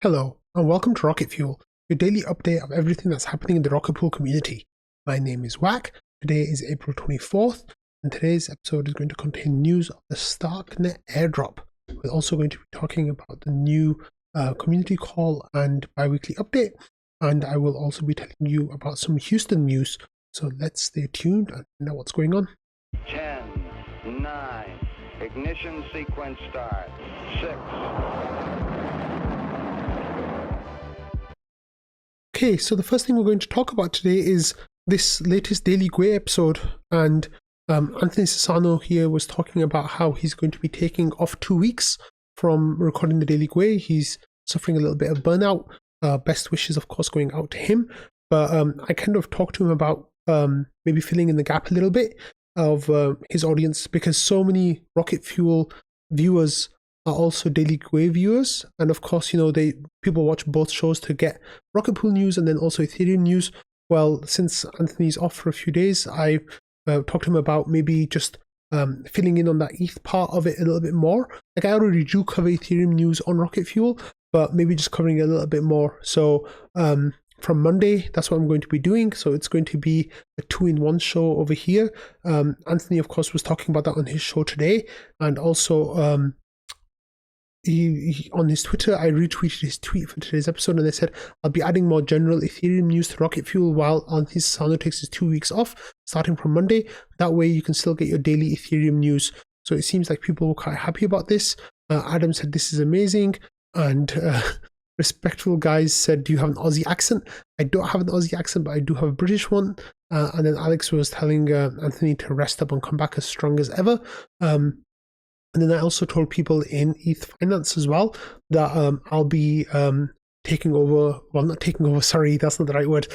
Hello, and welcome to Rocket Fuel, your daily update of everything that's happening in the Rocket Pool community. My name is Wack, today is April 24th, and today's episode is going to contain news of the Starknet airdrop. We're also going to be talking about the new community call and bi-weekly update, and I will also be telling you about some Houston news. So let's stay tuned and find out what's going on. 10, 9, ignition sequence start, 6. Okay, so the first thing we're going to talk about today is this latest Daily Gwei episode, and Anthony Sassal here was talking about how he's going to be taking off 2 weeks from recording the Daily Gwei. He's suffering a little bit of burnout. Best wishes, of course, going out to him. But I kind of talked to him about maybe filling in the gap a little bit of his audience, because so many Rocket Fuel viewers are also Daily Gwei viewers, and of course, you know, people watch both shows to get Rocket Pool news and then also Ethereum news. Well, since Anthony's off for a few days, I talked to him about maybe just filling in on that ETH part of it a little bit more. Like, I already do cover Ethereum news on Rocket Fuel, but maybe just covering it a little bit more. So from Monday, that's what I'm going to be doing. So it's going to be a 2-in-1 show over here. Anthony, of course, was talking about that on his show today, and also he on his Twitter, I retweeted his tweet for today's episode, and they said I'll be adding more general Ethereum news to Rocket Fuel while Anthony Sassal takes his 2 weeks off starting from Monday. That way you can still get your daily Ethereum news. So it seems like people were quite happy about this. Adam said this is amazing, and respectful guys said, do you have an Aussie accent? I don't have an Aussie accent, but I do have a British one. And then Alex was telling Anthony to rest up and come back as strong as ever. And then I also told people in ETH Finance as well that I'll be taking over, well, not taking over, sorry, that's not the right word,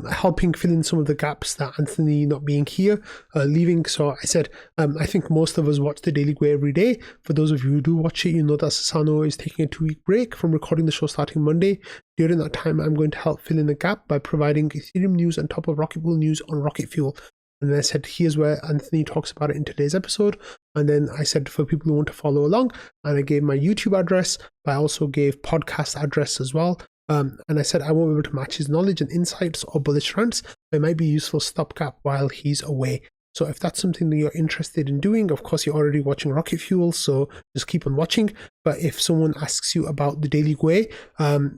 helping fill in some of the gaps that Anthony not being here, leaving. So I said, I think most of us watch the Daily Gwei every day. For those of you who do watch it, you know that Sassal is taking a 2-week break from recording the show starting Monday. During that time, I'm going to help fill in the gap by providing Ethereum news on top of Rocket Pool news on Rocket Fuel. And then I said, here's where Anthony talks about it in today's episode. And then I said, for people who want to follow along, and I gave my YouTube address, but I also gave podcast address as well. And I said, I won't be able to match his knowledge and insights or bullish rants, but it might be a useful stopgap while he's away. So if that's something that you're interested in doing, of course, you're already watching Rocket Fuel, so just keep on watching. But if someone asks you about the Daily Gwei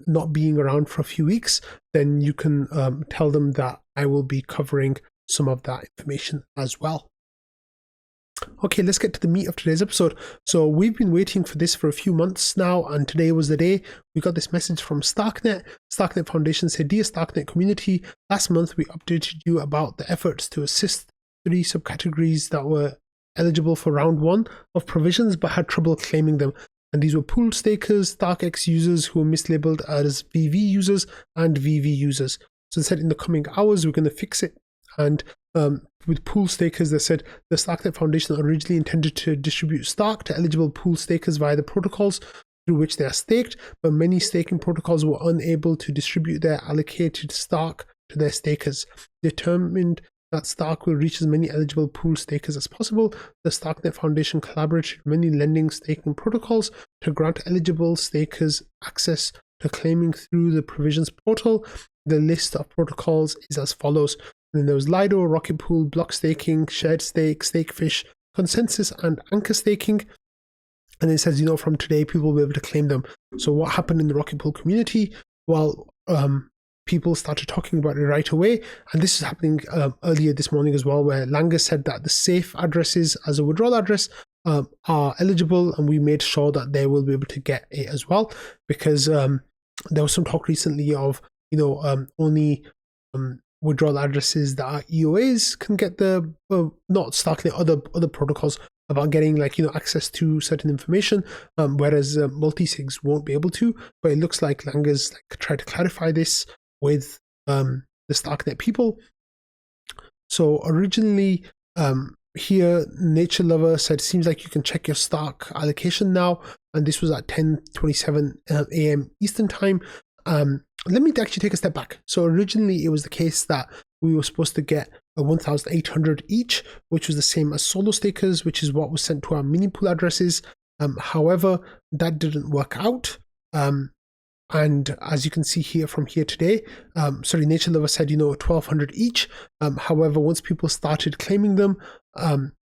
not being around for a few weeks, then you can tell them that I will be covering some of that information as well. Okay, let's get to the meat of today's episode. So we've been waiting for this for a few months now, and today was the day we got this message from Starknet. Starknet Foundation said, dear Starknet community, last month we updated you about the efforts to assist 3 subcategories that were eligible for round 1 of provisions but had trouble claiming them. And these were pool stakers, StarkX users who were mislabeled as VV users, and VV users. So they said in the coming hours we're going to fix it. And with pool stakers, they said the Starknet Foundation originally intended to distribute Stark to eligible pool stakers via the protocols through which they are staked, but many staking protocols were unable to distribute their allocated Stark to their stakers. Determined that Stark will reach as many eligible pool stakers as possible, the Starknet Foundation collaborated with many lending staking protocols to grant eligible stakers access to claiming through the provisions portal. The list of protocols is as follows. And then there was Lido, Rocket Pool, Block Staking, Shared Stake, Stakefish, Consensus, and Anchor Staking. And it says, you know, from today, people will be able to claim them. So what happened in the Rocket Pool community? Well, people started talking about it right away. And this is happening earlier this morning as well, where Langer said that the safe addresses as a withdrawal address are eligible. And we made sure that they will be able to get it as well. Because there was some talk recently of, you know, only withdrawal addresses that are EOAs can get the not Starknet, other protocols about getting, like, you know, access to certain information, whereas multi-sigs won't be able to. But it looks like Langer's tried to clarify this with the Starknet people. So originally here, Nature Lover said, seems like you can check your Stark allocation now, and this was at 10:27 a.m. Eastern time. Let me actually take a step back. So originally it was the case that we were supposed to get a 1,800 each, which was the same as solo stakers, which is what was sent to our mini pool addresses. However, that didn't work out. and as you can see here from here today, Nature Lover said, 1,200 each. However, once people started claiming them,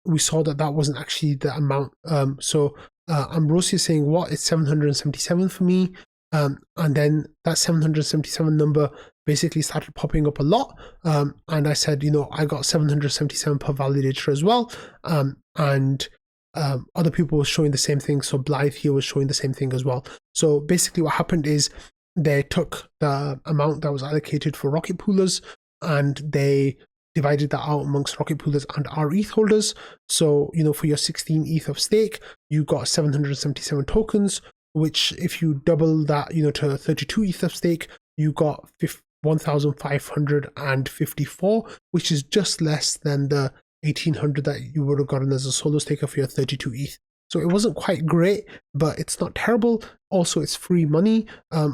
we saw that that wasn't actually the amount. Ambrosia saying, what? It's 777 for me. And then that 777 number basically started popping up a lot. And I said, I got 777 per validator as well. Other people were showing the same thing. So Blythe here was showing the same thing as well. So basically what happened is they took the amount that was allocated for rocket poolers and they divided that out amongst rocket poolers and our ETH holders. So, for your 16 ETH of stake, you got 777 tokens, which if you double that, to 32 ETH of stake, you got 1,554, which is just less than the 1,800 that you would have gotten as a solo staker for your 32 ETH. So it wasn't quite great, but it's not terrible. Also, it's free money.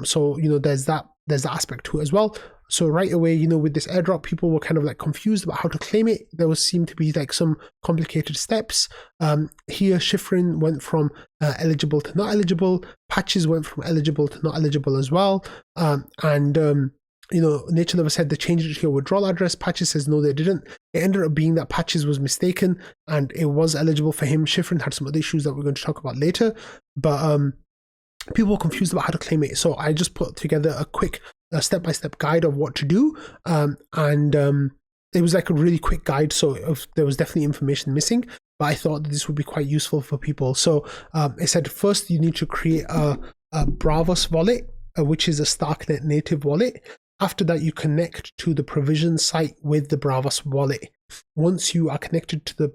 So, there's that aspect to it as well. So right away, with this airdrop, people were kind of like confused about how to claim it. There seemed to be like some complicated steps. Here, Shifrin went from eligible to not eligible. Patches went from eligible to not eligible as well. Nature Lover said they changed it to your withdrawal address. Patches says no, they didn't. It ended up being that Patches was mistaken and it was eligible for him. Shifrin had some other issues that we're going to talk about later. But people were confused about how to claim it. So I just put together a quick step-by-step guide of what to do. It was like a really quick guide. So there was definitely information missing, but I thought that this would be quite useful for people. So it said first you need to create a Bravos wallet, which is a Starknet native wallet. After that, you connect to the provision site with the Bravos wallet. Once you are connected to the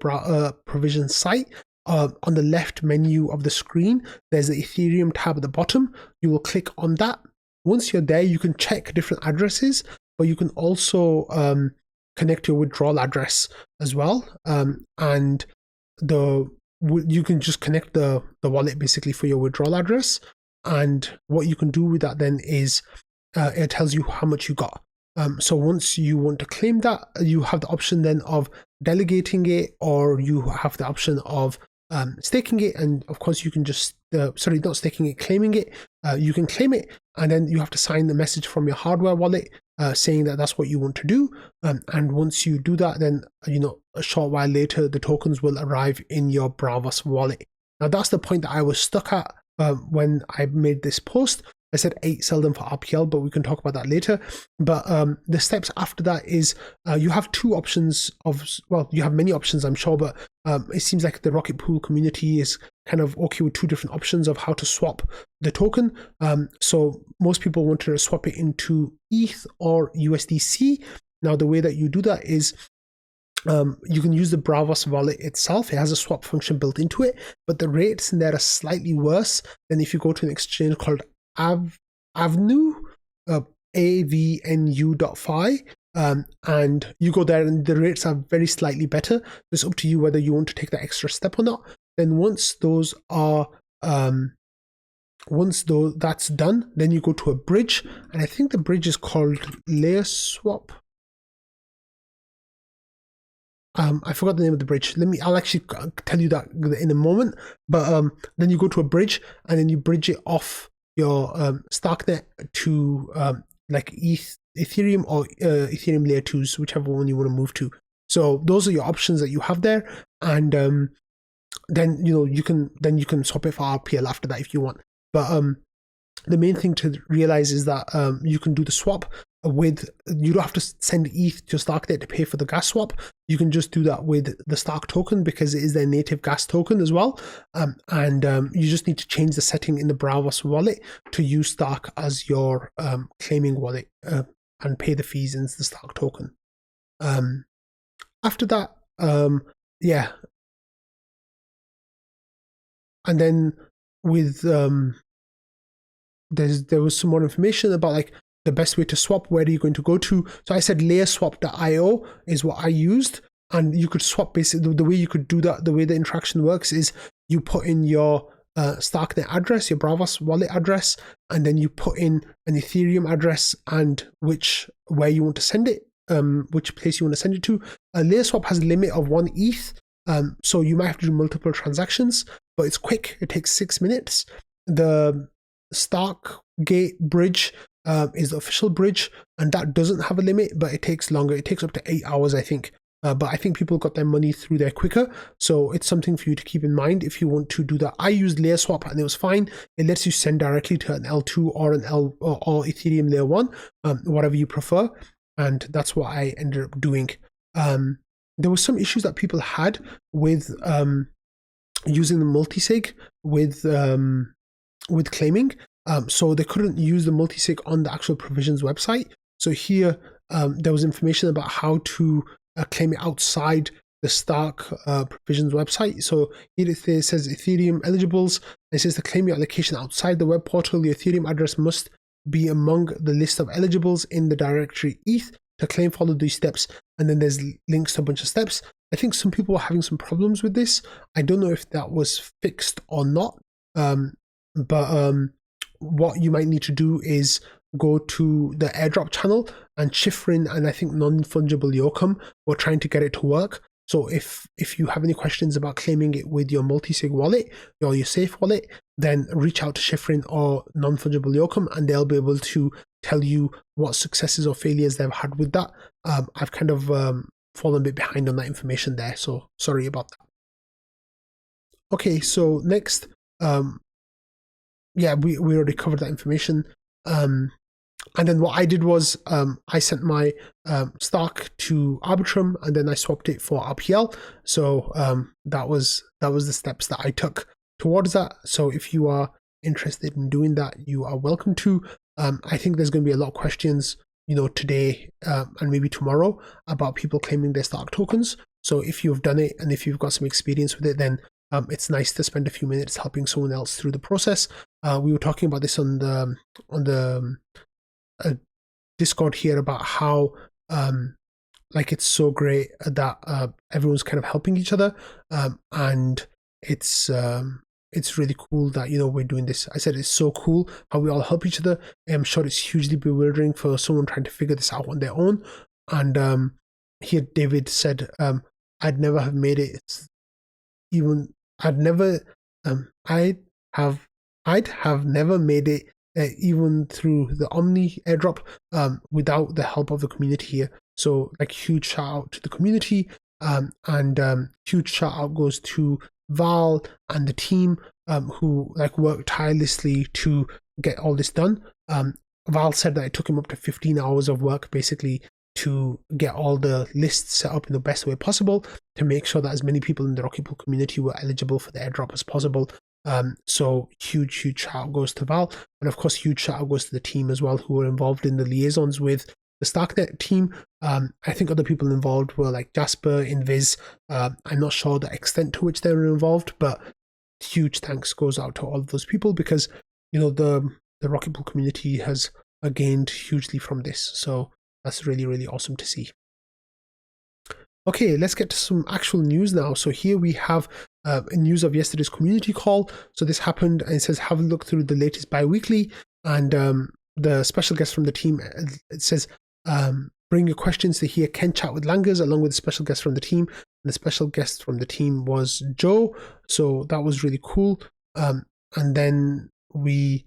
provision site, on the left menu of the screen, there's the Ethereum tab at the bottom. You will click on that. Once you're there, you can check different addresses, but you can also connect your withdrawal address as well. You can just connect the wallet basically for your withdrawal address. And what you can do with that then is it tells you how much you got. So once you want to claim that, you have the option then of delegating it, or you have the option of staking it. And of course you can just, not staking it, claiming it. You can claim it and then you have to sign the message from your hardware wallet saying that that's what you want to do. And once you do that, then, a short while later, the tokens will arrive in your Bravos wallet. Now that's the point that I was stuck at when I made this post. I said 8 sell them for RPL, but we can talk about that later. But the steps after that is you have two options you have many options, I'm sure, but it seems like the Rocket Pool community is kind of okay with two different options of how to swap the token. So most people want to swap it into ETH or USDC. Now, the way that you do that is you can use the Bravos wallet itself. It has a swap function built into it, but the rates in there are slightly worse than if you go to an exchange called Avnu, avnu.fi, and you go there and the rates are very slightly better. It's up to you whether you want to take that extra step or not. Then once that's done, then you go to a bridge, and I think the bridge is called Layer Swap. I forgot the name of the bridge. I'll actually tell you that in a moment. But then you go to a bridge and then you bridge it off your Starknet to like Ethereum or Ethereum layer 2s, whichever one you want to move to. So those are your options that you have there, and then you can swap it for RPL after that if you want. But the main thing to realize is that you can do the swap you don't have to send ETH to Starknet to pay for the gas swap. You can just do that with the Stark token because it is their native gas token as well. You just need to change the setting in the Bravos wallet to use Stark as your claiming wallet and pay the fees in the Stark token. After that, yeah. And then with there was some more information about like the best way to swap. Where are you going to go to? So I said layerswap.io is what I used, and you could swap basically. The way you could do that, the way the interaction works is you put in your Starknet address, your Bravos wallet address, and then you put in an Ethereum address and where you want to send it, which place you want to send it to. Layerswap has a limit of 1 ETH, so you might have to do multiple transactions, but it's quick. It takes 6 minutes. The Starknet bridge is the official bridge, and that doesn't have a limit, but it takes longer. It takes up to 8 hours, I think. But I think people got their money through there quicker, so it's something for you to keep in mind if you want to do that. I used layer swap and it was fine. It lets you send directly to an L2 or an or Ethereum layer 1, whatever you prefer, and that's what I ended up doing. There were some issues that people had with using the multisig with claiming, so they couldn't use the multisig on the actual provisions website. So here there was information about how to claim it outside the Stark provisions website. So here it says Ethereum eligibles. It says to claim your allocation outside the web portal, your Ethereum address must be among the list of eligibles in the directory ETH. To claim, follow these steps, and then there's links to a bunch of steps. I think some people were having some problems with this. I don't know if that was fixed or not, but what you might need to do is go to the airdrop channel, and Shifrin and I think non-fungible Yokum were trying to get it to work. So if you have any questions about claiming it with your multisig wallet or your safe wallet, then reach out to Shifrin or non-fungible Yokum, and they'll be able to tell you what successes or failures they've had with that. I've kind of fallen a bit behind on that information there, so sorry about that. Okay, so next, yeah, we already covered that information. And then what I did was I sent my Stark to Arbitrum, and then I swapped it for RPL. So that was the steps that I took towards that. So if you are interested in doing that, you are welcome to. I think there's going to be a lot of questions, today and maybe tomorrow about people claiming their Stark tokens. So if you've done it and if you've got some experience with it, then it's nice to spend a few minutes helping someone else through the process. We were talking about this on the Discord here about how like it's so great that everyone's kind of helping each other, and it's really cool that we're doing this. I said it's so cool how we all help each other. I'm sure it's hugely bewildering for someone trying to figure this out on their own. And here David said, I'd never have made it. I'd have never made it even through the Omni airdrop without the help of the community here. So like huge shout out to the community, and huge shout out goes to Val and the team who worked tirelessly to get all this done. Val said that it took him up to 15 hours of work basically to get all the lists set up in the best way possible to make sure that as many people in the Rocket Pool community were eligible for the airdrop as possible. So huge shout out goes to Val, and of course huge shout out goes to the team as well who were involved in the liaisons with the Starknet team. I think other people involved were like Jasper, Invis. I'm not sure the extent to which they were involved, but huge thanks goes out to all of those people because the Rocket Pool community has gained hugely from this. So that's really awesome to see. Okay, let's get to some actual news now. So here we have news of yesterday's community call. So this happened, and it says have a look through the latest bi-weekly, and the special guest from the team, it says bring your questions to hear Ken chat with Langers along with the special guest from the team. And the special guest from the team was Joe, so that was really cool. And then we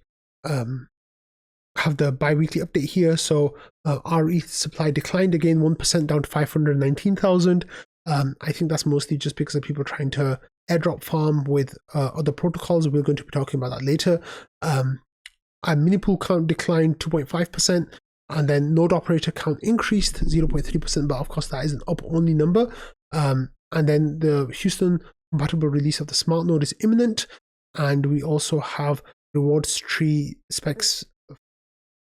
have the bi-weekly update here. So our ETH supply declined again 1% down to 519,000. I think that's mostly just because of people trying to airdrop farm with other protocols. We're going to be talking about that later. Our mini pool count declined 2.5%, and then node operator count increased 0.3%, but of course that is an up only number. And then the Houston compatible release of the smart node is imminent, and we also have rewards tree specs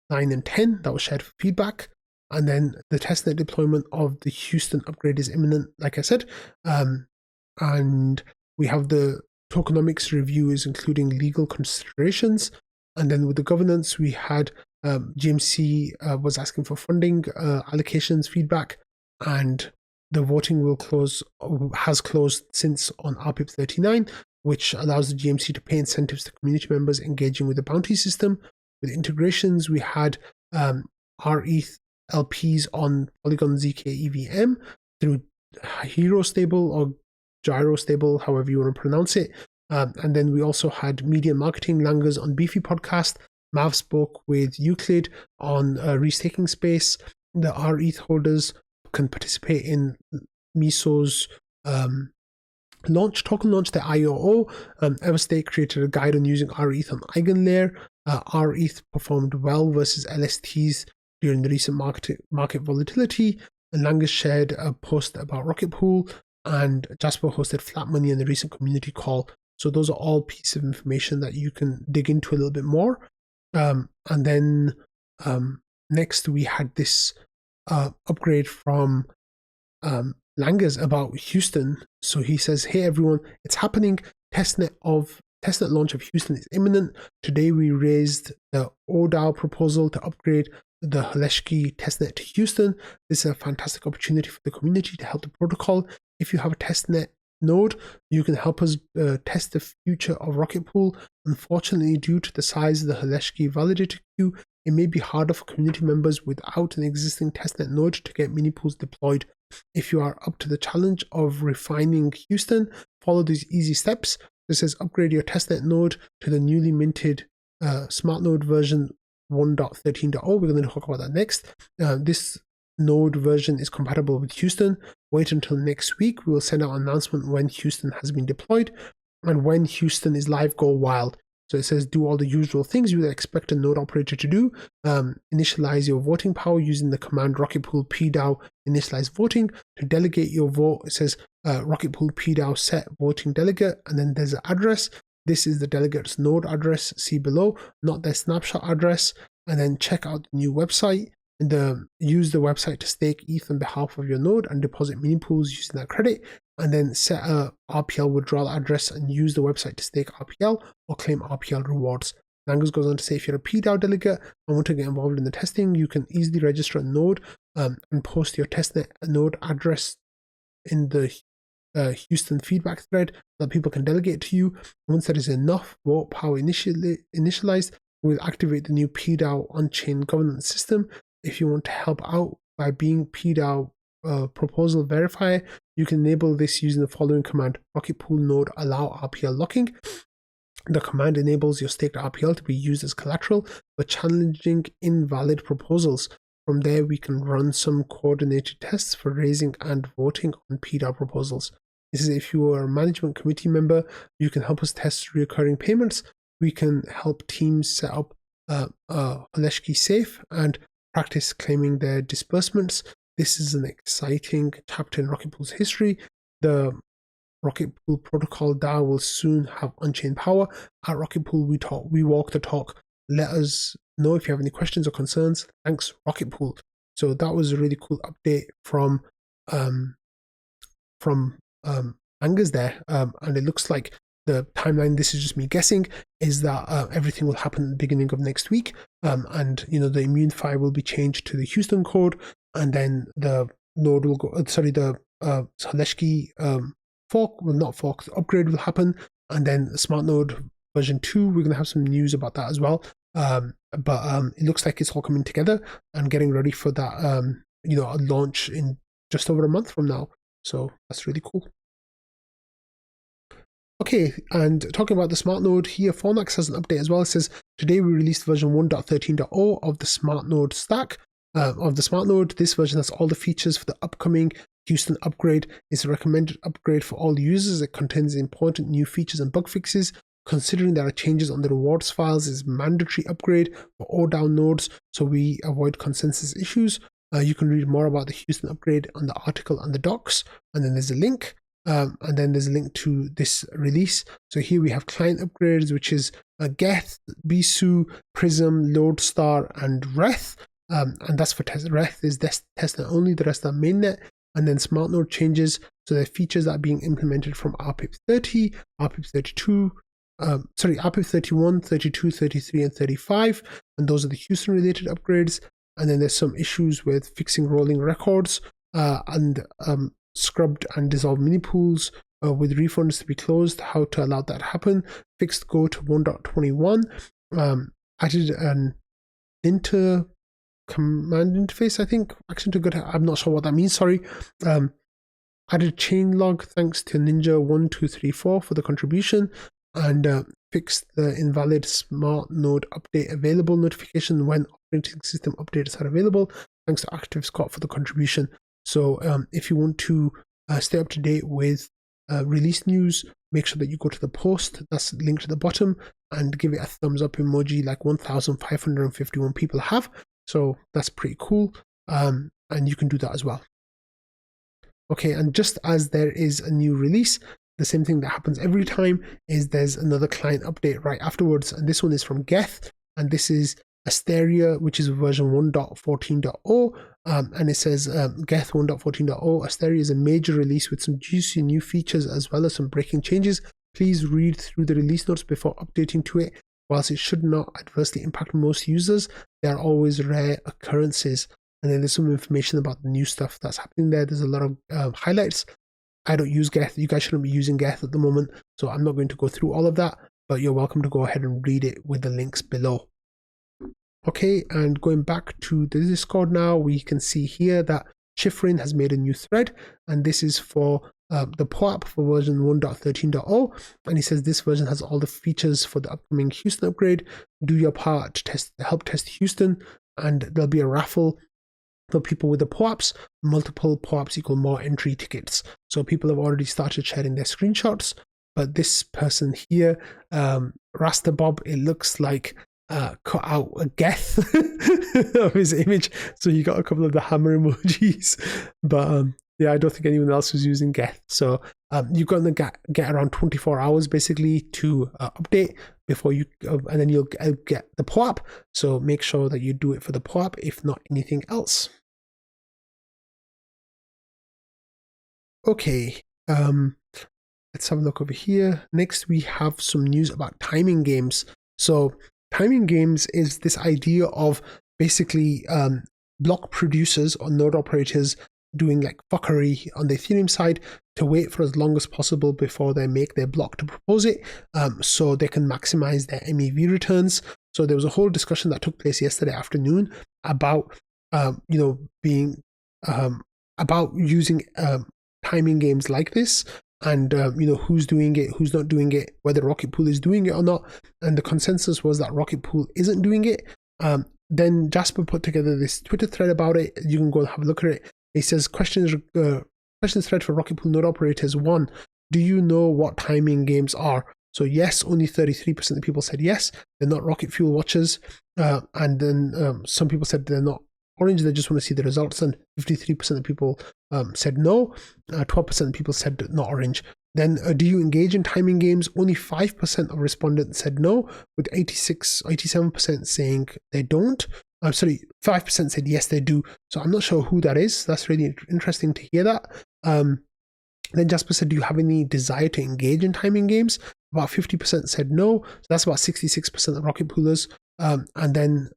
9 and 10 that was shared for feedback, and then the testnet deployment of the Houston upgrade is imminent, like I said. And we have the tokenomics reviews including legal considerations. And then with the governance, we had GMC was asking for funding allocations feedback, and the voting has closed since on RPIP 39, which allows the GMC to pay incentives to community members engaging with the bounty system. With integrations, we had our ETH LPs on Polygon ZK EVM through Hero Stable or Gyro Stable, however you want to pronounce it. And then we also had media marketing Langers on Beefy Podcast Mav spoke with Euclid on restaking space. The ETH holders can participate in Miso's token launch, the IOO. Everstake created a guide on using ETH on EigenLayer. ETH performed well versus LSTs during the recent market volatility. And Langus shared a post about Rocket Pool, and Jasper hosted Flat Money in the recent community call. So those are all pieces of information that you can dig into a little bit more. And then next we had this upgrade from Langus about Houston. So he says, "Hey everyone, it's happening. Testnet launch of Houston is imminent. Today we raised the ODAO proposal to upgrade the Haloooloolo testnet to Houston. This is a fantastic opportunity for the community to help the protocol. If you have a testnet node, you can help us test the future of Rocket Pool. Unfortunately, due to the size of the Haloooloolo validator queue, it may be harder for community members without an existing testnet node to get mini pools deployed. If you are up to the challenge of refining Houston, follow these easy steps. This says upgrade your testnet node to the newly minted smart node version 1.13.0. We're going to talk about that next. This node version is compatible with Houston. Wait until next week. We will send out an announcement when Houston has been deployed, and when Houston is live, go wild. So it says do all the usual things you would expect a node operator to do. Initialize your voting power using the command Rocket Pool PDAO initialize voting. To delegate your vote, it says Rocket Pool PDAO set voting delegate, and then there's an address. This is the delegate's node address, see below, not their snapshot address. And then check out the new website. And use the website to stake ETH on behalf of your node and deposit mini pools using that credit. And then set a RPL withdrawal address and use the website to stake RPL or claim RPL rewards. Langus goes on to say, if you're a PDAO delegate and want to get involved in the testing, you can easily register a node and post your testnet node address in the Houston feedback thread that people can delegate to you. Once there is enough vote power initialized, we'll activate the new PDAO on-chain governance system. If you want to help out by being PDAO proposal verifier, you can enable this using the following command: Rocket Pool node allow RPL locking. The command enables your staked RPL to be used as collateral for challenging invalid proposals. From there, we can run some coordinated tests for raising and voting on PDAO proposals. This is if you are a management committee member, you can help us test recurring payments. We can help teams set up Haloooloolo safe and practice claiming their disbursements. This is an exciting chapter in Rocket Pool's history. The Rocket Pool protocol DAO will soon have on-chain power. At Rocket Pool, we walk the talk. Let us know if you have any questions or concerns. Thanks, Rocket Pool. So that was a really cool update from Angus there, and it looks like the timeline, this is just me guessing, is that everything will happen at the beginning of next week, and the immune file will be changed to the Houston code, and then the node will go. The Haloooloolo upgrade will happen, and then the smart node version 2. We're going to have some news about that as well. But it looks like it's all coming together and getting ready for that. A launch in just over a month from now. So that's really cool. Okay, and talking about the smart node here, Fornax has an update as well. It says, today we released version 1.13.0 of the smart node stack. Of the smart node, this version has all the features for the upcoming Houston upgrade. It's a recommended upgrade for all users. It contains important new features and bug fixes. Considering there are changes on the rewards files, is mandatory upgrade for all down nodes, so we avoid consensus issues. You can read more about the Houston upgrade on the article on the docs, and then there's a link. And then there's a link to this release. So here we have client upgrades, which is Geth, Bisu, Prism, Lodestar, and Reth. And that's for test. Reth is testnet only, the rest are mainnet. And then smart node changes. So there are features that are being implemented from RPIP 30, RPIP 32, RPIP 31, 32, 33, and 35. And those are the Houston related upgrades. And then there's some issues with fixing rolling records and scrubbed and dissolved mini pools with refunds to be closed, how to allow that to happen. Fixed go to 1.21. Added an command interface, I think. Action to good. I'm not sure what that means, sorry. Added chain log thanks to Ninja1234 for the contribution. and fix the invalid smart node update available notification when operating system updates are available. Thanks to Active Scott for the contribution. So if you want to stay up to date with release news, make sure that you go to the post that's linked at the bottom and give it a thumbs up emoji like 1,551 people have. So that's pretty cool. And you can do that as well. Okay, and just as there is a new release, the same thing that happens every time is there's another client update right afterwards. And this one is from Geth, and this is Asteria, which is version 1.14.0. And it says Geth 1.14.0. Asteria is a major release with some juicy new features as well as some breaking changes. Please read through the release notes before updating to it. Whilst it should not adversely impact most users, there are always rare occurrences. And then there's some information about the new stuff that's happening there. There's a lot of highlights. I don't use Geth. You guys shouldn't be using Geth at the moment, so I'm not going to go through all of that, but you're welcome to go ahead and read it with the links below. Okay, and going back to the Discord now, we can see here that Shifrin has made a new thread, and this is for the POAP for version 1.13.0, and he says this version has all the features for the upcoming Houston upgrade. Do your part to help test Houston, and there'll be a raffle for people with the POAPs. Multiple POAPs equal more entry tickets. So people have already started sharing their screenshots, but this person here, Rasta Bob, it looks like cut out a Geth of his image. So you got a couple of the hammer emojis, but yeah, I don't think anyone else was using Geth. So you're going to get around 24 hours basically to update before you, and then you'll get the POAP. So make sure that you do it for the POAP, if not anything else. Okay, let's have a look over here. Next, we have some news about timing games. So timing games is this idea of basically block producers or node operators doing like fuckery on the Ethereum side to wait for as long as possible before they make their block to propose it, so they can maximize their MEV returns. So there was a whole discussion that took place yesterday afternoon about being about using timing games like this, and who's doing it, who's not doing it, whether Rocket Pool is doing it or not. And the consensus was that Rocket Pool isn't doing it. Then Jasper put together this Twitter thread about it. You can go and have a look at it. He says, questions thread for Rocket Pool node operators. 1, do you know what timing games are? So yes, only 33% of people said yes. They're not Rocket Fuel watchers. And then some people said they're not orange, they just want to see the results, and 53% of people said no. 12% of people said not orange. Then do you engage in timing games? Only 5% of respondents said no, with 87% saying they don't. 5% said yes, they do. So I'm not sure who that is. That's really interesting to hear that. Then Jasper said, do you have any desire to engage in timing games? About 50% said no. So that's about 66% of Rocket Poolers. And then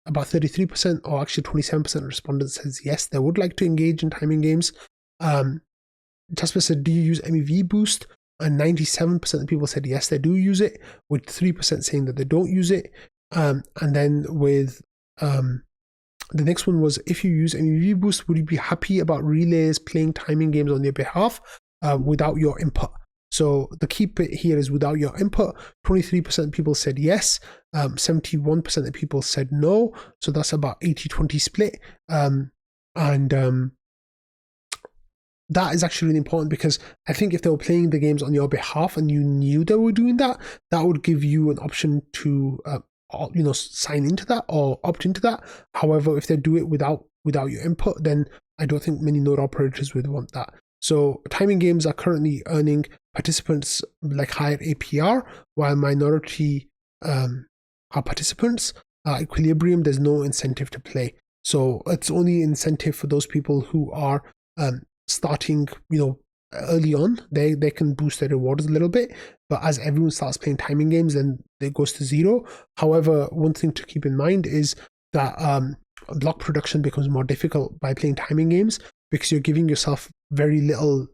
about 33%, or actually 27% of respondents says yes, they would like to engage in timing games. Jasper said, do you use MEV boost? And 97% of people said yes, they do use it, with 3% saying that they don't use it. And then with the next one was, if you use MEV boost, would you be happy about relays playing timing games on your behalf without your input? So the key bit here is without your input. 23% of people said yes, 71% of people said no. So that's about 80-20 split. That is actually really important, because I think if they were playing the games on your behalf and you knew they were doing that, that would give you an option to sign into that or opt into that. However, if they do it without your input, then I don't think many node operators would want that. So timing games are currently earning participants like higher APR, while minority participants are equilibrium. There's no incentive to play. So it's only incentive for those people who are starting, early on. They can boost their rewards a little bit, but as everyone starts playing timing games, then it goes to zero. However, one thing to keep in mind is that block production becomes more difficult by playing timing games, because you're giving yourself very little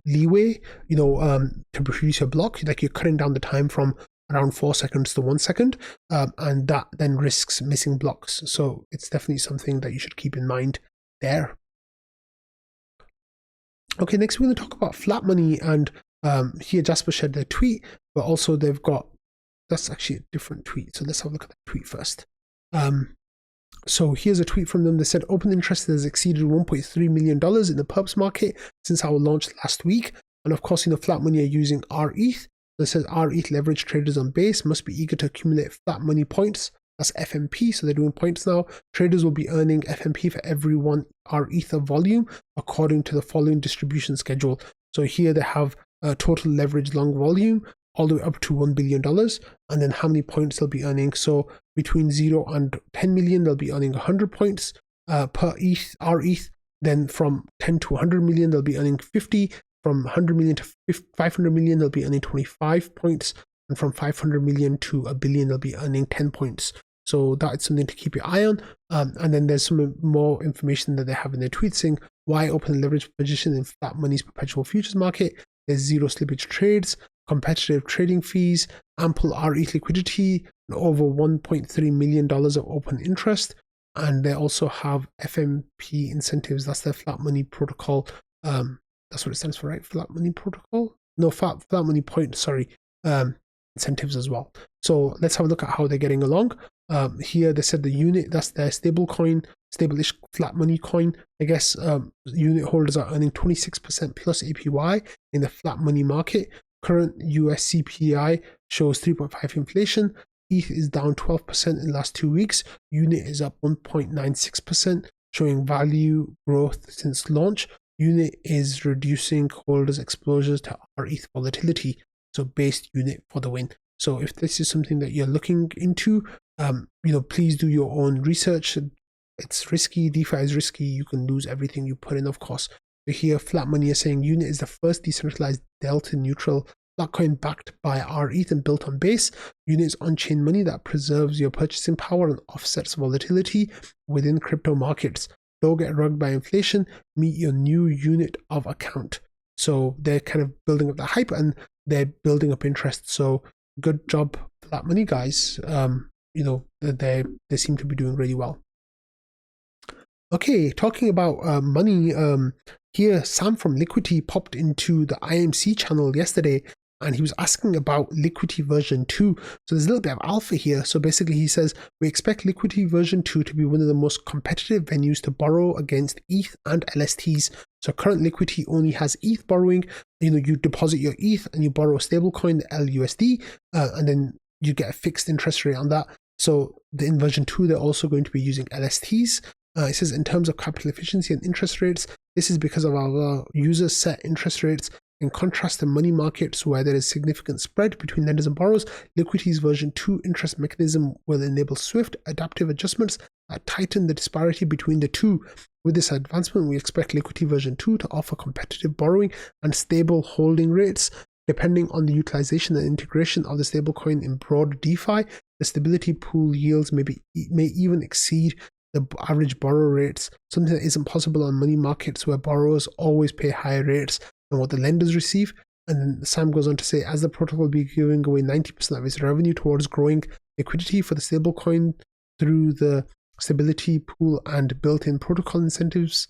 leeway, to produce your block. Like, you're cutting down the time from around 4 seconds to 1 second, and that then risks missing blocks. So it's definitely something that you should keep in mind there. Okay, next we're going to talk about flat money, and here Jasper shared their tweet. but also they've got, that's actually a different tweet. So let's have a look at that tweet first. So here's a tweet from them. They said open interest has exceeded $1.3 million in the perps market since our launch last week. And of course, flat money are using ETH. That says ETH leverage traders on base must be eager to accumulate flat money points. That's FMP. So they're doing points now. Traders will be earning FMP for every one ETH of volume according to the following distribution schedule. So here they have total leverage long volume all the way up to $1 billion, and then how many points they'll be earning. So between 0 and 10 million, they'll be earning 100 points per ETH. Then from 10 to 100 million, they'll be earning 50. From 100 million to 500 million, they'll be earning 25 points. And from 500 million to a billion, they'll be earning 10 points. So that's something to keep your eye on. And then there's some more information that they have in their tweet saying why open leverage position in flat money's perpetual futures market. There's 0 slippage trades, competitive trading fees, ample ETH liquidity, and over $1.3 million of open interest. And they also have FMP incentives. That's their flat money protocol. That's what it stands for, right? Flat money protocol? No, flat money point, sorry. Incentives as well. So let's have a look at how they're getting along. Here they said the unit, that's their stable coin, stable-ish flat money coin. I guess unit holders are earning 26% plus APY in the flat money market. Current US CPI shows 3.5 inflation. ETH is down 12% in the last 2 weeks. Unit is up 1.96%, showing value growth since launch. Unit is reducing holders' exposures to ETH volatility. So based unit for the win. So if this is something that you're looking into, please do your own research. It's risky. DeFi is risky. You can lose everything you put in, of course. So here, Flat Money is saying Unit is the first decentralized delta neutral flat coin backed by ETH and built on Base. Unit is on-chain money that preserves your purchasing power and offsets volatility within crypto markets. Don't get rugged by inflation. Meet your new unit of account. So they're kind of building up the hype and they're building up interest. So good job, Flat Money guys. They seem to be doing really well. Okay, talking about money, here Sam from Liquity popped into the IMC channel yesterday and he was asking about Liquity version 2. So there's a little bit of alpha here. So basically he says, we expect Liquity version 2 to be one of the most competitive venues to borrow against ETH and LSTs. So current Liquity only has ETH borrowing. You deposit your ETH and you borrow a stablecoin, the LUSD, and then you get a fixed interest rate on that. So in version 2, they're also going to be using LSTs. It says in terms of capital efficiency and interest rates, this is because of our users set interest rates. In contrast to money markets where there is significant spread between lenders and borrowers, Liquity's version 2 interest mechanism will enable swift, adaptive adjustments that tighten the disparity between the two. With this advancement, we expect Liquity version 2 to offer competitive borrowing and stable holding rates. Depending on the utilization and integration of the stablecoin in broad DeFi, the stability pool yields may even exceed the average borrower rates, something that isn't possible on money markets where borrowers always pay higher rates than what the lenders receive. And Sam goes on to say, as the protocol will be giving away 90% of its revenue towards growing liquidity for the stablecoin through the stability pool and built-in protocol incentives,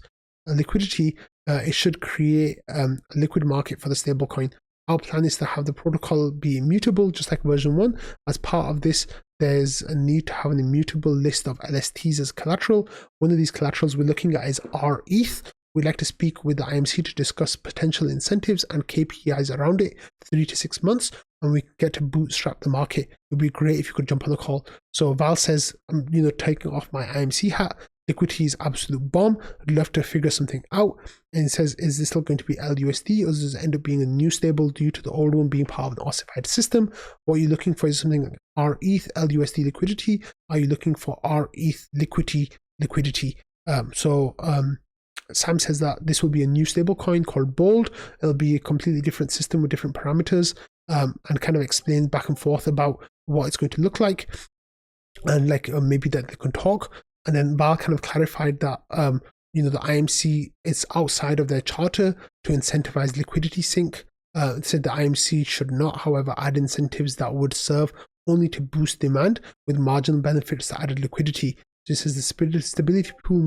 liquidity, it should create a liquid market for the stablecoin. Our plan is to have the protocol be immutable, just like version 1. As part of this, there's a need to have an immutable list of LSTs as collateral. One of these collaterals we're looking at is ETH. We'd like to speak with the IMC to discuss potential incentives and KPIs around it, 3 to 6 months, and we get to bootstrap the market. It would be great if you could jump on the call. So Val says, I'm taking off my IMC hat. Liquity is absolute bomb. I'd love to figure something out. And it says, is this still going to be LUSD or does it end up being a new stable due to the old one being part of an ossified system? What you're looking for is something like ETH LUSD liquidity. Are you looking for ETH liquidity? Sam says that this will be a new stablecoin called Bold. It'll be a completely different system with different parameters, and kind of explains back and forth about what it's going to look like, and maybe that they can talk. And then Val kind of clarified that the IMC is outside of their charter to incentivize liquidity sync. It said the IMC should not, however, add incentives that would serve only to boost demand with marginal benefits to added liquidity. This is the stability pool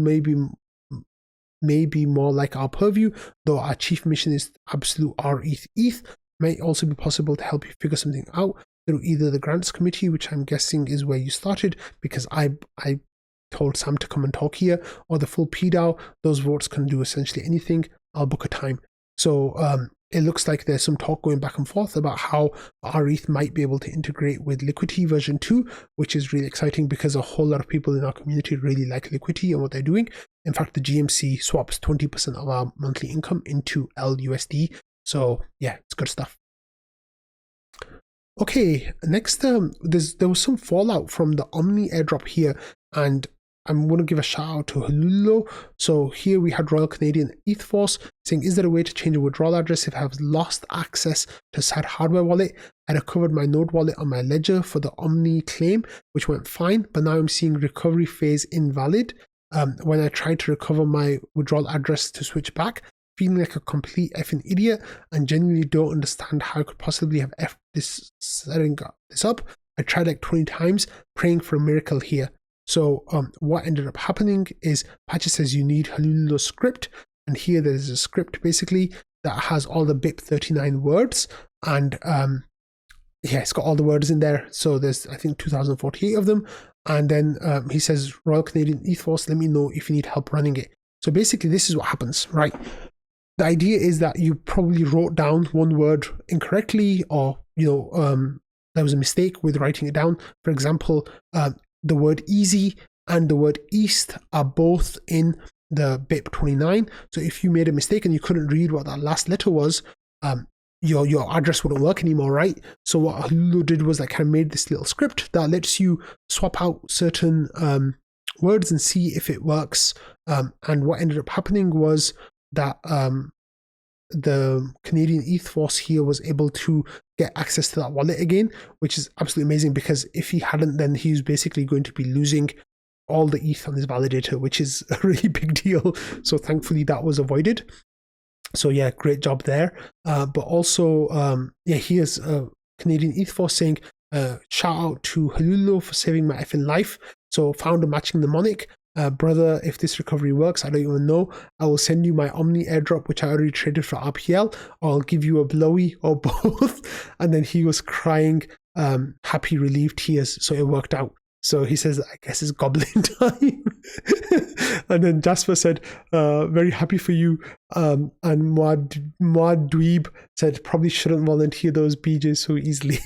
may be more like our purview, though our chief mission is absolute ETH. might also be possible to help you figure something out through either the grants committee, which I'm guessing is where you started, because I told Sam to come and talk here, or the full PDAO. Those votes can do essentially anything. I'll book a time. So it looks like there's some talk going back and forth about how our ETH might be able to integrate with Liquity version 2, which is really exciting because a whole lot of people in our community really like Liquity and what they're doing. In fact, the GMC swaps 20% of our monthly income into LUSD. So yeah, it's good stuff. Okay, next, there was some fallout from the Omni airdrop here, and I'm going to give a shout out to Haloooloolo. So here we had Royal Canadian ETH Force saying, is there a way to change a withdrawal address if I have lost access to said hardware wallet? I recovered my node wallet on my ledger for the Omni claim, which went fine, but now I'm seeing recovery phase invalid. When I tried to recover my withdrawal address to switch back, feeling like a complete effing idiot and genuinely don't understand how I could possibly have effed this setting this up. I tried like 20 times praying for a miracle here. So what ended up happening is Patchy says you need Haloooloolo script, and here there's a script basically that has all the BIP39 words, and yeah, it's got all the words in there. So there's, I think, 2048 of them. And then he says, Royal Canadian ETH Force, let me know if you need help running it. So basically this is what happens, right? The idea is that you probably wrote down one word incorrectly, or, you know, there was a mistake with writing it down. For example, the word easy and the word east are both in the BIP29. So if you made a mistake and you couldn't read what that last letter was, your address wouldn't work anymore, right? So what Haloooloolo did was like kind of made this little script that lets you swap out certain words and see if it works. And what ended up happening was that the Canadian ETH Force here was able to get access to that wallet again, which is absolutely amazing, because if he hadn't, then he was basically going to be losing all the ETH on his validator, which is a really big deal. So thankfully that was avoided. So yeah, great job there. But also, yeah, here's Canadian ETH Force saying, shout out to Haloooloolo for saving my effing life. So founder matching the mnemonic. Brother, if this recovery works, I don't even know. I will send you my Omni airdrop, which I already traded for RPL, or I'll give you a blowy or both. And then he was crying, happy, relieved tears. So it worked out. So he says, I guess it's goblin time. And then Jasper said, very happy for you. And Mwad Dweeb said, probably shouldn't volunteer those BJs so easily.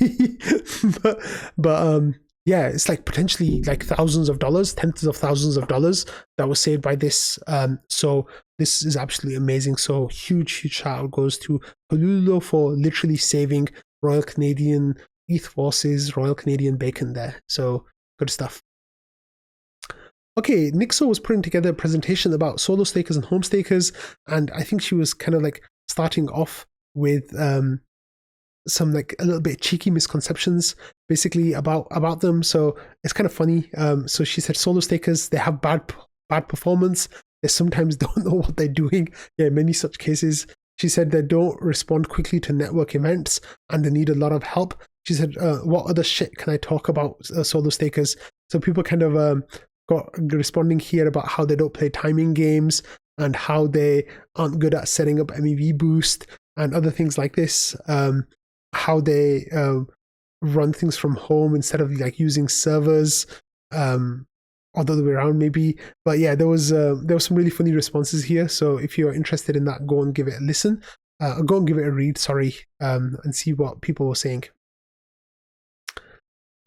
but yeah, it's like potentially like thousands of dollars, tens of thousands of dollars that was saved by this. So this is absolutely amazing. So huge shout out goes to Haloooloolo for literally saving Royal Canadian ETH Forces, Royal Canadian bacon there. So good stuff. Okay, Nixo was putting together a presentation about solo stakers and home stakers, and I think she was kind of like starting off with some like a little bit cheeky misconceptions basically about them. So it's kind of funny. So she said solo stakers, they have bad performance. They sometimes don't know what they're doing. Yeah, in many such cases. She said they don't respond quickly to network events and they need a lot of help. She said, what other shit can I talk about solo stakers? So people kind of got responding here about how they don't play timing games and how they aren't good at setting up MEV boost and other things like this. How they run things from home instead of like using servers, or the other way around maybe. But yeah, there was some really funny responses here. So if you're interested in that, go and give it a listen. Go and give it a read, sorry, and see what people were saying.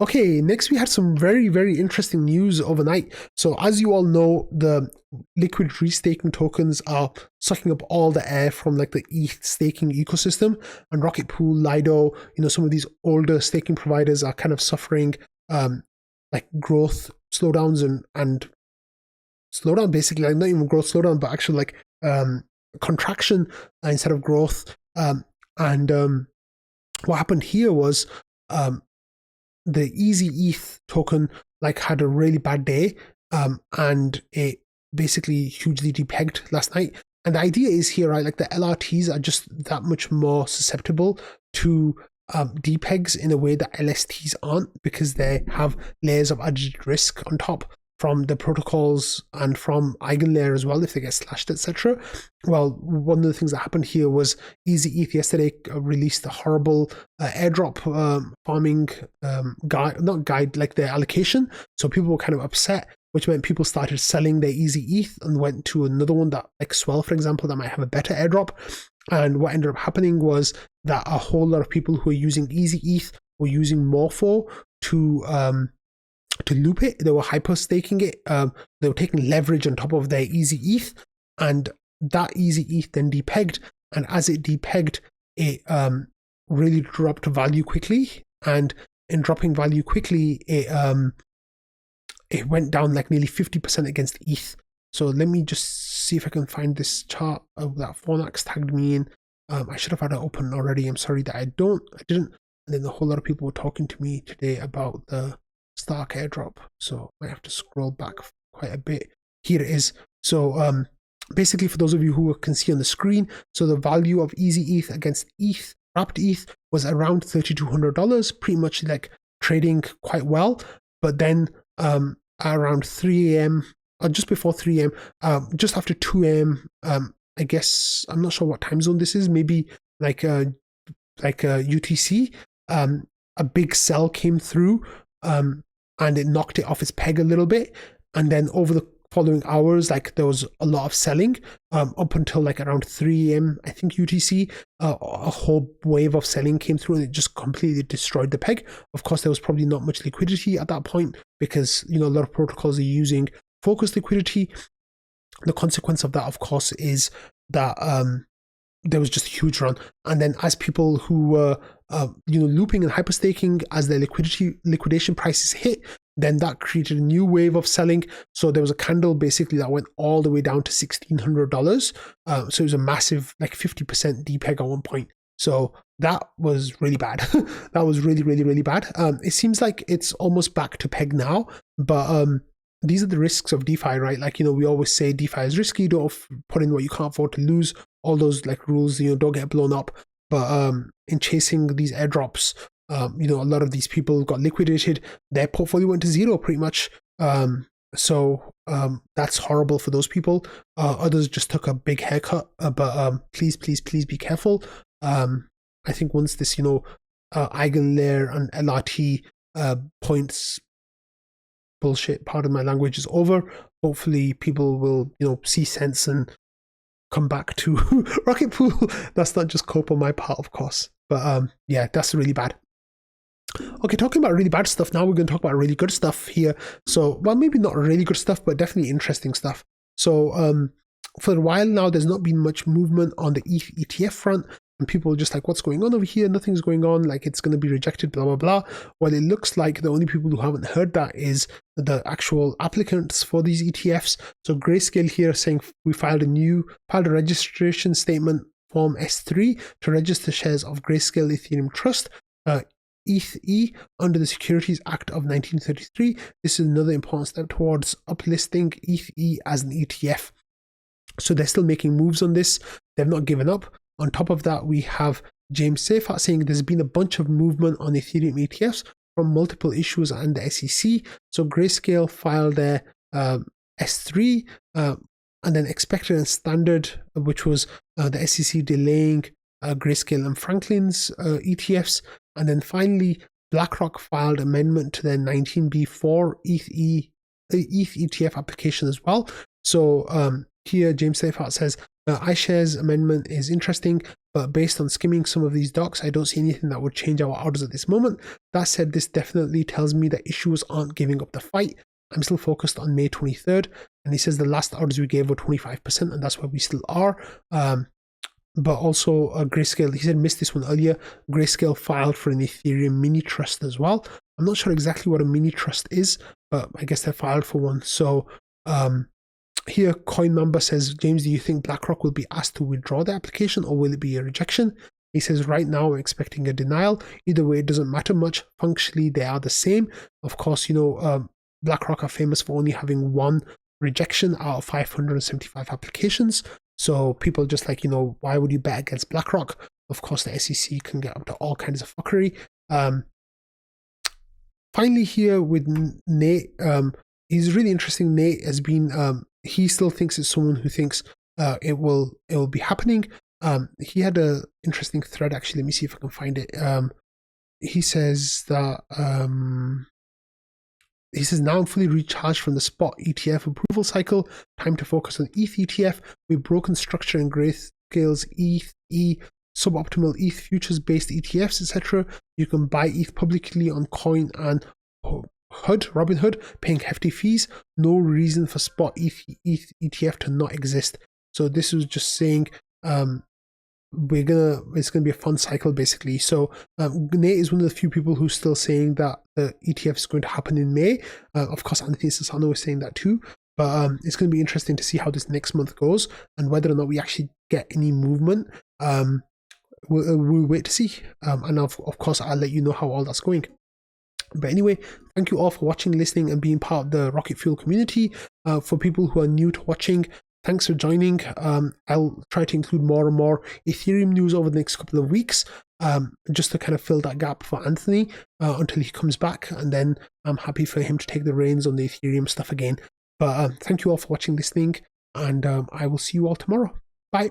Okay, next we had some very, very interesting news overnight. So as you all know, the liquid restaking tokens are sucking up all the air from like the ETH staking ecosystem, and Rocket Pool, Lido, you know, some of these older staking providers are kind of suffering like growth slowdowns and slowdown, basically, like not even growth slowdown, but actually like contraction instead of growth. And what happened here was the ezETH token like had a really bad day, and it basically hugely depegged last night. And the idea is here, right, like the LRTs are just that much more susceptible to depegs in a way that LSTs aren't, because they have layers of added risk on top from the protocols and from EigenLayer as well if they get slashed, etc. Well, one of the things that happened here was ezETH yesterday released a horrible airdrop farming guide, not guide, like the allocation. So people were kind of upset, which meant people started selling their ezETH and went to another one that, like Swell, for example, that might have a better airdrop. And what ended up happening was that a whole lot of people who were using ezETH were using Morpho to loop it. They were hyper staking it. They were taking leverage on top of their ezETH, and that ezETH then depegged. And as it depegged, it really dropped value quickly. And in dropping value quickly, it went down like nearly 50% against ETH. So let me just see if I can find this chart that Fornax tagged me in. I should have had it open already. I'm sorry that I didn't. And then a whole lot of people were talking to me today about the Stark airdrop. So I have to scroll back quite a bit. Here it is. So basically, for those of you who can see on the screen, so the value of ezETH against ETH, wrapped ETH, was around $3,200, pretty much like trading quite well. But then around 3 a.m., or just before 3 a.m., just after 2 a.m., I guess, I'm not sure what time zone this is, maybe like UTC, a big sell came through and it knocked it off its peg a little bit. And then over the following hours, like there was a lot of selling up until like around 3 a.m., I think UTC, a whole wave of selling came through and it just completely destroyed the peg. Of course, there was probably not much liquidity at that point because, you know, a lot of protocols are using focused liquidity. The consequence of that, of course, is that there was just a huge run. And then as people who were looping and hyperstaking, as their liquidation prices hit, then that created a new wave of selling. So there was a candle basically that went all the way down to $1,600. So it was a massive, like 50% depeg at one point. So that was really bad. That was really, really, really bad. It seems like it's almost back to peg now, but these are the risks of DeFi, right? Like, you know, we always say DeFi is risky, don't put in what you can't afford to lose, all those like rules, you know, don't get blown up. But in chasing these airdrops, you know, a lot of these people got liquidated, their portfolio went to zero pretty much. So that's horrible for those people. Others just took a big haircut, but please, please, please be careful. I think once this, you know, EigenLayer and LRT points bullshit, pardon my language, is over, hopefully people will, you know, see sense and come back to Rocket Pool. That's not just cope on my part, of course, but yeah, that's really bad. Okay, talking about really bad stuff, now we're going to talk about really good stuff here. So, well, maybe not really good stuff, but definitely interesting stuff. So for a while now, there's not been much movement on the ETH ETF front. And people are just like, what's going on over here? Nothing's going on. Like, it's going to be rejected, blah, blah, blah. Well, it looks like the only people who haven't heard that is the actual applicants for these ETFs. So Grayscale here saying we filed a registration statement form S3 to register shares of Grayscale Ethereum Trust, ETH under the Securities Act of 1933. This is another important step towards uplisting ETH as an ETF. So they're still making moves on this. They've not given up. On top of that, we have James Seyfarth saying there's been a bunch of movement on Ethereum ETFs from multiple issuers and the SEC. So Grayscale filed their S3 and then expected and standard, which was the SEC delaying Grayscale and Franklin's ETFs. And then finally, BlackRock filed amendment to their 19B4 ETH ETF application as well. So here, James Seyfarth says, iShares amendment is interesting, but based on skimming some of these docs, I don't see anything that would change our orders at this moment. That said, this definitely tells me that issuers aren't giving up the fight. I'm still focused on May 23rd. And he says the last orders we gave were 25%, and that's where we still are. But also Grayscale, he said missed this one earlier, Grayscale filed for an Ethereum mini trust as well. I'm not sure exactly what a mini trust is, but I guess they filed for one. So here CoinMamba says, James, do you think BlackRock will be asked to withdraw the application or will it be a rejection? He says, right now I'm expecting a denial. Either way, it doesn't matter much. Functionally, they are the same. Of course, you know, BlackRock are famous for only having one rejection out of 575 applications. So people just like, you know, why would you bet against BlackRock? Of course, the SEC can get up to all kinds of fuckery. Finally here with Nate, he's really interesting. Nate has been, he still thinks it's someone who thinks it will be happening. He had a interesting thread, actually. Let me see if I can find it. He says that now I'm fully recharged from the spot ETF approval cycle. Time to focus on ETH ETF. We've broken structure and Grayscale's ETH, suboptimal ETH futures based ETFs, etc. You can buy ETH publicly on Coin and Robinhood, paying hefty fees. No reason for spot ETH ETF to not exist. So this was just saying it's gonna be a fun cycle, basically. So Nate is one of the few people who's still saying that the ETF is going to happen in May. Of course, Anthony Sassano is saying that too. But it's going to be interesting to see how this next month goes and whether or not we actually get any movement. We'll wait to see. And of course, I'll let you know how all that's going. But anyway, thank you all for watching, listening, and being part of the Rocket Fuel community. For people who are new to watching, thanks for joining. I'll try to include more and more Ethereum news over the next couple of weeks, just to kind of fill that gap for Anthony until he comes back. And then I'm happy for him to take the reins on the Ethereum stuff again. But thank you all for watching, listening, and I will see you all tomorrow. Bye.